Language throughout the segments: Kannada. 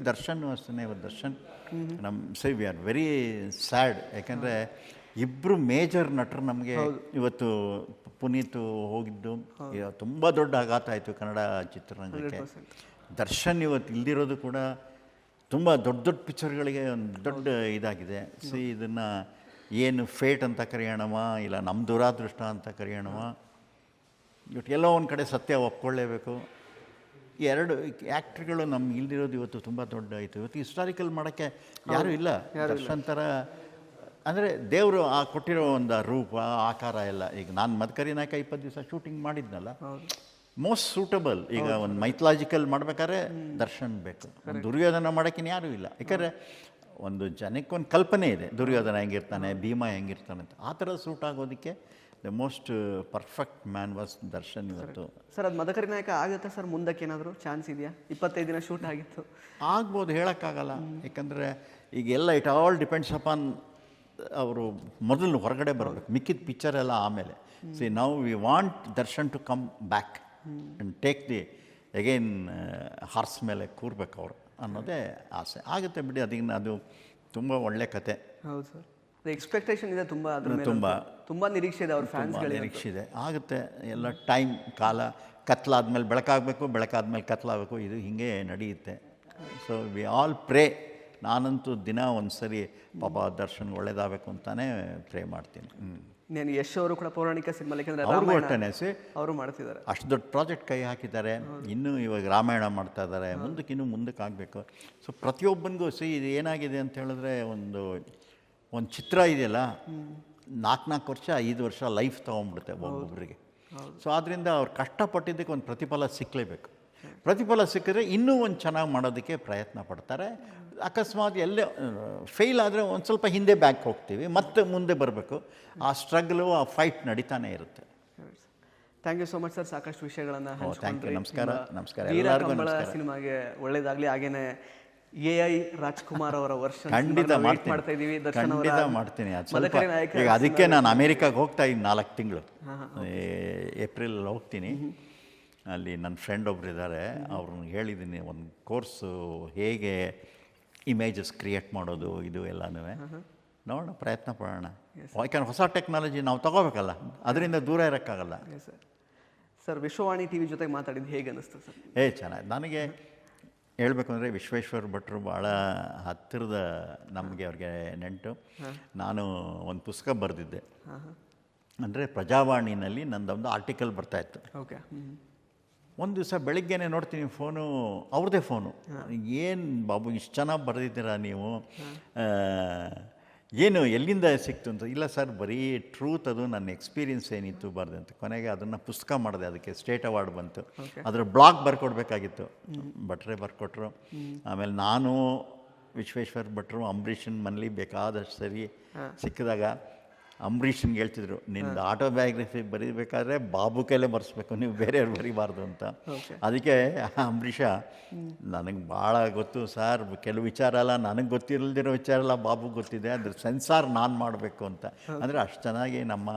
ದರ್ಶನ್ ಅಷ್ಟೇ Darshan we are very sad. ಯಾಕೆಂದರೆ ಇಬ್ಬರು ಮೇಜರ್ ನಟರು ನಮಗೆ ಇವತ್ತು ಪುನೀತ್ ಹೋಗಿದ್ದು ತುಂಬ ದೊಡ್ಡ ಆಘಾತ ಆಯಿತು ಕನ್ನಡ ಚಿತ್ರರಂಗಕ್ಕೆ. ದರ್ಶನ್ ಇವತ್ತು ಇಲ್ದಿರೋದು ಕೂಡ ತುಂಬ ದೊಡ್ಡ ದೊಡ್ಡ ಪಿಕ್ಚರ್ಗಳಿಗೆ ಒಂದು ದೊಡ್ಡ ಇದಾಗಿದೆ. ಇದನ್ನು ಏನು ಫೇಟ್ ಅಂತ ಕರೆಯೋಣವ ಇಲ್ಲ ನಮ್ಮ ದುರಾದೃಷ್ಟ ಅಂತ ಕರೆಯೋಣವ, ಇವತ್ತು ಎಲ್ಲೋ ಒಂದು ಕಡೆ ಸತ್ಯ ಒಪ್ಕೊಳ್ಳೇಬೇಕು. ಎರಡು ಆ್ಯಕ್ಟ್ರುಗಳು ನಮ್ಗೆ ಇಲ್ದಿರೋದು ಇವತ್ತು ತುಂಬ ದೊಡ್ಡ ಆಯಿತು. ಇವತ್ತು ಹಿಸ್ಟಾರಿಕಲ್ ಮಾಡೋಕ್ಕೆ ಯಾರೂ ಇಲ್ಲ. ದರ್ಶನ್ ಥರ ಅಂದರೆ ದೇವರು ಆ ಕೊಟ್ಟಿರೋ ಒಂದು ರೂಪ ಆಕಾರ ಎಲ್ಲ. ಈಗ ನಾನು ಮದಕರಿ ನಾಯಕ 20 ದಿವಸ ಶೂಟಿಂಗ್ ಮಾಡಿದ್ನಲ್ಲ, ಮೋಸ್ಟ್ ಸೂಟಬಲ್. ಈಗ ಒಂದು ಮೈಥಲಾಜಿಕಲ್ ಮಾಡ್ಬೇಕಾದ್ರೆ ದರ್ಶನ್ ಬೇಕು. ಒಂದು ದುರ್ಯೋಧನ ಮಾಡೋಕ್ಕಿನ್ನ ಯಾರೂ ಇಲ್ಲ. ಯಾಕಂದರೆ ಒಂದು ಜನಕ್ಕೆ ಒಂದು ಕಲ್ಪನೆ ಇದೆ, ದುರ್ಯೋಧನ ಹೆಂಗಿರ್ತಾನೆ, ಭೀಮ ಹೆಂಗಿರ್ತಾನೆ ಅಂತ. ಆ ಥರ ಸೂಟ್ ಆಗೋದಕ್ಕೆ the most perfect man was Darshan ಇವತ್ತು. ಸರ್ ಅದು ಮದಕರಿ ನಾಯಕ ಆಗುತ್ತೆ ಸರ್, ಮುಂದಕ್ಕೆ ಏನಾದರೂ ಚಾನ್ಸ್ ಇದೆಯಾ? 25 ದಿನ ಶೂಟ್ ಆಗಿತ್ತು, ಆಗ್ಬೋದು, ಹೇಳೋಕ್ಕಾಗಲ್ಲ. ಯಾಕಂದರೆ ಈಗೆಲ್ಲ ಇಟ್ ಆಲ್ ಡಿಪೆಂಡ್ಸ್ ಅಪಾನ್ ಅವರು ಮೊದಲು ಹೊರಗಡೆ ಬರಬೇಕು, ಮಿಕ್ಕಿದ ಪಿಕ್ಚರ್ ಎಲ್ಲ ಆಮೇಲೆ. Now we want Darshan to come back and take the again horse ಮೇಲೆ ಕೂರ್ಬೇಕು ಅವರು ಅನ್ನೋದೇ ಆಸೆ. ಆಗುತ್ತೆ ಬಿಡಿ, ಅದನ್ನು ಅದು ತುಂಬ ಒಳ್ಳೆ ಕತೆ. ಹೌದು ಸರ್, ಎಕ್ಸ್ಪೆಕ್ಟೇಷನ್ ಇದೆ ತುಂಬ, ತುಂಬ ನಿರೀಕ್ಷೆ ಇದೆ ಅವ್ರ ಫ್ಯಾನ್ಸ್ಗಳು, ನಿರೀಕ್ಷೆ ಇದೆ. ಆಗುತ್ತೆ ಎಲ್ಲ ಟೈಮ್ ಕಾಲ. ಕತ್ಲಾದ್ಮೇಲೆ ಬೆಳಕಾಗಬೇಕು, ಬೆಳಕಾದ್ಮೇಲೆ ಕತ್ಲಾಗಬೇಕು, ಇದು ಹೀಗೆ ನಡೆಯುತ್ತೆ. So we all pray. ನಾನಂತೂ ದಿನ ಒಂದು ಸರಿ ಪಾಪ ದರ್ಶನ್ ಒಳ್ಳೇದಾಗಬೇಕು ಅಂತಾನೆ ಪ್ರೇ ಮಾಡ್ತೀನಿ. ನಾನು ಯಶ್ ಅವರು ಕೂಡ ಪೌರಾಣಿಕ ಸಿನಿಮಾ ಅವ್ರಿಗೂ ಒಟ್ಟನೆ ಅವರು ಮಾಡ್ತಿದ್ದಾರೆ, ಅಷ್ಟು ದೊಡ್ಡ ಪ್ರಾಜೆಕ್ಟ್ ಕೈ ಹಾಕಿದ್ದಾರೆ. ಇನ್ನೂ ಇವಾಗ ರಾಮಾಯಣ ಮಾಡ್ತಾ ಇದ್ದಾರೆ, ಇನ್ನೂ ಮುಂದಕ್ಕೆ ಆಗಬೇಕು. ಸೊ ಪ್ರತಿಯೊಬ್ಬನಿಗೂ ಇದು ಏನಾಗಿದೆ ಅಂತ ಹೇಳಿದ್ರೆ, ಒಂದು ಚಿತ್ರ ಇದೆಯಲ್ಲ, 4 ವರ್ಷ 5 ವರ್ಷ ಲೈಫ್ ತೊಗೊಂಡ್ಬಿಡುತ್ತೆ ಒಬ್ಬೊಬ್ಬರಿಗೆ. ಸೊ ಆದ್ದರಿಂದ ಅವ್ರು ಕಷ್ಟಪಟ್ಟಿದ್ದಕ್ಕೆ ಒಂದು ಪ್ರತಿಫಲ ಸಿಕ್ಕಲೇಬೇಕು. ಪ್ರತಿಫಲ ಸಿಕ್ಕಿದ್ರೆ ಇನ್ನೂ ಒಂದು ಚೆನ್ನಾಗಿ ಮಾಡೋದಕ್ಕೆ ಪ್ರಯತ್ನ ಪಡ್ತಾರೆ. ಅಕಸ್ಮಾತ್ ಎಲ್ಲೇ ಫೇಲ್ ಆದರೆ ಒಂದು ಸ್ವಲ್ಪ ಹಿಂದೆ ಬ್ಯಾಕ್ ಹೋಗ್ತೀವಿ, ಮತ್ತೆ ಮುಂದೆ ಬರಬೇಕು. ಆ ಸ್ಟ್ರಗಲು, ಆ ಫೈಟ್ ನಡೀತಾನೆ ಇರುತ್ತೆ. Thank you so much sir, ಸಾಕಷ್ಟು ವಿಷಯಗಳನ್ನು ಥ್ಯಾಂಕ್ ಯು. ನಮಸ್ಕಾರ. ಎಲ್ಲರಿಗೂ ಸಿನಿಮಾಗೆ ಒಳ್ಳೇದಾಗಲಿ. ಹಾಗೇನೆ AI ರಾಜ್ಕುಮಾರ್ ಅವರ ವರ್ಷ ಖಂಡಿತ ಮಾಡ್ತಾ ಇದ್ದೀವಿ. ಖಂಡಿತ ಮಾಡ್ತೀನಿ. ಈಗ ಅದಕ್ಕೆ ನಾನು ಅಮೇರಿಕಾಗೆ ಹೋಗ್ತಾ ಇದ್ದೀನಿ 4 ತಿಂಗಳು. ಏಪ್ರಿಲ್ ಹೋಗ್ತೀನಿ. ಅಲ್ಲಿ ನನ್ನ ಫ್ರೆಂಡ್ ಒಬ್ರು ಇದ್ದಾರೆ, ಅವ್ರನ್ನ ಹೇಳಿದ್ದೀನಿ ಒಂದು ಕೋರ್ಸು ಹೇಗೆ ಇಮೇಜಸ್ ಕ್ರಿಯೇಟ್ ಮಾಡೋದು ಇದು ಎಲ್ಲನೂ ನೋಡೋಣ, ಪ್ರಯತ್ನ ಪಡೋಣ. ಯಾಕಂದ್ರೆ ಹೊಸ ಟೆಕ್ನಾಲಜಿ ನಾವು ತಗೋಬೇಕಲ್ಲ, ಅದರಿಂದ ದೂರ ಇರೋಕ್ಕಾಗಲ್ಲ. ಸರ್, ವಿಶ್ವವಾಣಿ TV ಜೊತೆಗೆ ಮಾತಾಡಿದ್ದು ಹೇಗೆ ಅನ್ನಿಸ್ತು ಸರ್? ಚೆನ್ನಾಗಿ. ನನಗೆ ಹೇಳಬೇಕು ಅಂದರೆ ವಿಶ್ವೇಶ್ವರ ಭಟ್ರು ಭಾಳ ಹತ್ತಿರದ ನಮಗೆ ಅವ್ರಿಗೆ ನೆಂಟು. ನಾನು ಒಂದು ಪುಸ್ತಕ ಬರೆದಿದ್ದೆ, ಅಂದರೆ ಪ್ರಜಾವಾಣಿನಲ್ಲಿ ನಂದೊಂದು ಆರ್ಟಿಕಲ್ ಬರ್ತಾಯಿತ್ತು. ಓಕೆ. ಒಂದು ದಿವಸ ಬೆಳಿಗ್ಗೆನೇ ನೋಡ್ತೀನಿ ಫೋನು, ಅವ್ರದ್ದೇ ಫೋನು. ಏನು ಬಾಬು ಇಷ್ಟು ಚೆನ್ನಾಗಿ ಬರೆದಿದ್ದೀರಾ ನೀವು, ಏನು ಎಲ್ಲಿಂದ ಸಿಕ್ತು ಅಂತ. ಇಲ್ಲ ಸರ್, ಬರೀ ಟ್ರೂತ್, ಅದು ನನ್ನ ಎಕ್ಸ್ಪೀರಿಯನ್ಸ್ ಏನಿತ್ತು ಬರೆದಂತ. ಕೊನೆಗೆ ಅದನ್ನು ಪುಸ್ತಕ ಮಾಡಿದೆ, ಅದಕ್ಕೆ ಸ್ಟೇಟ್ ಅವಾರ್ಡ್ ಬಂತು. ಅದರ ಬ್ಲಾಗ್ ಬರ್ಕೊಡ್ಬೇಕಾಗಿತ್ತು, ಭಟ್ರೆ ಬರ್ಕೊಟ್ರು. ಆಮೇಲೆ ನಾನು ವಿಶ್ವೇಶ್ವರ ಭಟ್ರು ಅಂಬರೀಷನ್ ಮನೇಲಿ ಬೇಕಾದಷ್ಟು ಸರಿ ಸಿಕ್ಕಿದಾಗ ಅಂಬರೀಷನ್ಗೆ ಹೇಳ್ತಿದ್ರು, ನಿಂದು ಆಟೋಬಯೋಗ್ರಫಿ ಬರೀಬೇಕಾದ್ರೆ ಬಾಬು ಕೈಲೇ ಬರೆಸ್ಬೇಕು, ನೀವು ಬೇರೆಯವ್ರು ಬರೀಬಾರ್ದು ಅಂತ. ಅದಕ್ಕೆ ಅಂಬರೀಷ, ನನಗೆ ಭಾಳ ಗೊತ್ತು ಸರ್, ಕೆಲವು ವಿಚಾರ ಎಲ್ಲ ನನಗೆ ಗೊತ್ತಿಲ್ಲದಿರೋ ವಿಚಾರ ಎಲ್ಲ ಬಾಬುಗೆ ಗೊತ್ತಿದೆ, ಅದ್ರ ಸೆನ್ಸಾರ್ ನಾನು ಮಾಡಬೇಕು ಅಂತ. ಅಂದರೆ ಅಷ್ಟು ಚೆನ್ನಾಗಿ ನಮ್ಮ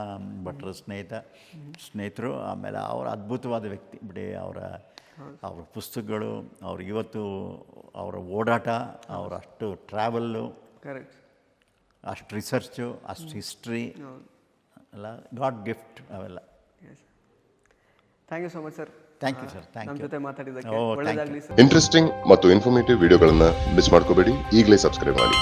ಭಟ್ರ ಸ್ನೇಹಿತರು. ಆಮೇಲೆ ಅವರ ಅದ್ಭುತವಾದ ವ್ಯಕ್ತಿ ಬಿಡಿ. ಅವ್ರ ಪುಸ್ತಕಗಳು, ಇವತ್ತು ಅವರ ಓಡಾಟ, ಅವರ ಅಷ್ಟು ಟ್ರಾವೆಲ್ಲು, ಕರೆಕ್ಟ್, ಅಷ್ಟು ರಿಸರ್ಚು, ಅಷ್ಟು ಹಿಸ್ಟ್ರಿ ಎಲ್ಲ ಗಾಡ್ ಗಿಫ್ಟ್ ಅವೆಲ್ಲ. Thank you so much sir. Thank you sir. Thank you. ಜೊತೆ ಮಾತಾಡಿದ್ದಕ್ಕೆ ಒಳ್ಳೆಯದಾಗಲಿ ಸರ್. ಇಂಟ್ರೆಸ್ಟಿಂಗ್ ಮತ್ತು ಇನ್ಫಾರ್ಮೇಟಿವ್ ವಿಡಿಯೋಗಳನ್ನು ಮಿಸ್ ಮಾಡ್ಕೋಬೇಡಿ. ಈಗಲೇ ಸಬ್ಸ್ಕ್ರೈಬ್ ಮಾಡಿ.